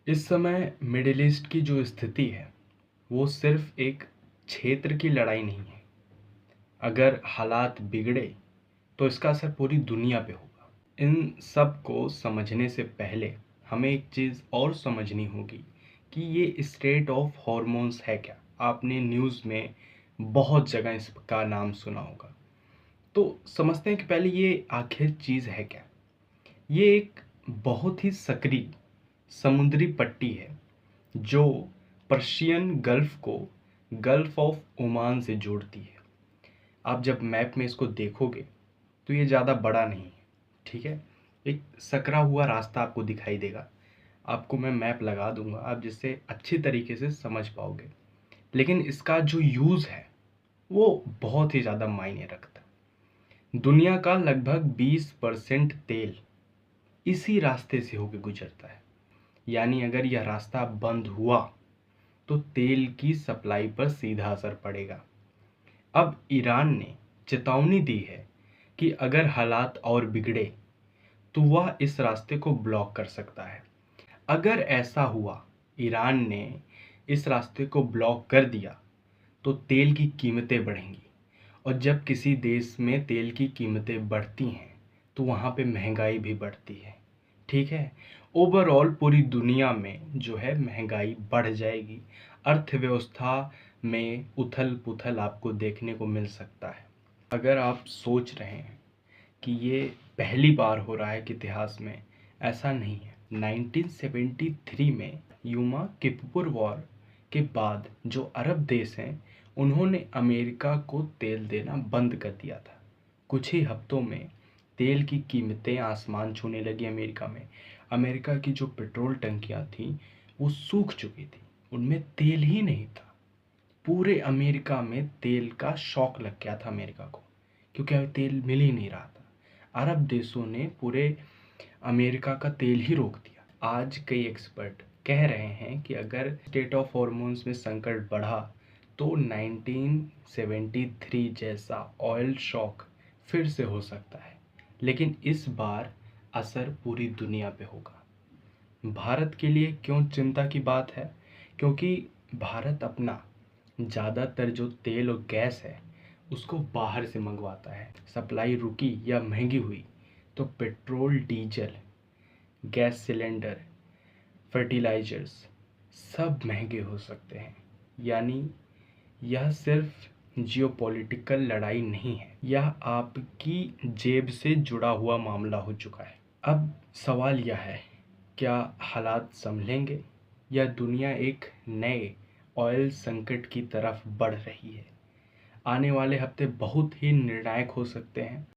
इस समय middle east की जो स्थिति है वो सिर्फ एक क्षेत्र की लड़ाई नहीं है। अगर हालात बिगड़े तो इसका असर पूरी दुनिया पे होगा। इन सब को समझने से पहले हमें एक चीज़ और समझनी होगी कि ये स्टेट ऑफ हॉर्मोन्स है क्या। आपने न्यूज़ में बहुत जगह इसका नाम सुना होगा। तो समझते हैं कि पहले ये आखिर चीज़ है क्या। ये एक बहुत ही सक्रिय समुद्री पट्टी है जो पर्शियन गल्फ को गल्फ ऑफ ओमान से जोड़ती है। आप जब मैप में इसको देखोगे तो ये ज़्यादा बड़ा नहीं है, ठीक है। एक सकरा हुआ रास्ता आपको दिखाई देगा। आपको मैं मैप लगा दूंगा आप जिससे अच्छी तरीके से समझ पाओगे। लेकिन इसका जो यूज़ है वो बहुत ही ज़्यादा मायने रखता है। दुनिया का लगभग 20% तेल इसी रास्ते से होकर गुजरता है। यानी अगर यह रास्ता बंद हुआ तो तेल की सप्लाई पर सीधा असर पड़ेगा। अब ईरान ने चेतावनी दी है कि अगर हालात और बिगड़े तो वह इस रास्ते को ब्लॉक कर सकता है। अगर ऐसा हुआ, ईरान ने इस रास्ते को ब्लॉक कर दिया तो तेल की कीमतें बढ़ेंगी। और जब किसी देश में तेल की कीमतें बढ़ती हैं तो वहाँ पे महंगाई भी बढ़ती है, ठीक है। ओवरऑल पूरी दुनिया में जो है महंगाई बढ़ जाएगी। अर्थव्यवस्था में उथल पुथल आपको देखने को मिल सकता है। अगर आप सोच रहे हैं कि ये पहली बार हो रहा है कि इतिहास में, ऐसा नहीं है। 1973 में युमा किपुर वॉर के बाद जो अरब देश हैं उन्होंने अमेरिका को तेल देना बंद कर दिया था। कुछ ही हफ्तों में तेल की कीमतें आसमान छूने लगी अमेरिका में। अमेरिका की जो पेट्रोल टंकियां थीं वो सूख चुकी थी, उनमें तेल ही नहीं था। पूरे अमेरिका में तेल का शौक लग गया था अमेरिका को, क्योंकि अब तेल मिल ही नहीं रहा था। अरब देशों ने पूरे अमेरिका का तेल ही रोक दिया। आज कई एक्सपर्ट कह रहे हैं कि अगर स्टेट ऑफ हॉर्मोन्स में संकट बढ़ा तो 1973 जैसा ऑयल शॉक फिर से हो सकता है। लेकिन इस बार असर पूरी दुनिया पे होगा। भारत के लिए क्यों चिंता की बात है? क्योंकि भारत अपना ज़्यादातर जो तेल और गैस है उसको बाहर से मंगवाता है। सप्लाई रुकी या महंगी हुई तो petrol, diesel, gas cylinder, fertilisers सब महंगे हो सकते हैं। यानी यह सिर्फ जियोपॉलिटिकल लड़ाई नहीं है, यह आपकी जेब से जुड़ा हुआ मामला हो चुका है। अब सवाल यह है, क्या हालात संभलेंगे या दुनिया एक नए ऑयल संकट की तरफ बढ़ रही है? आने वाले हफ्ते बहुत ही निर्णायक हो सकते हैं।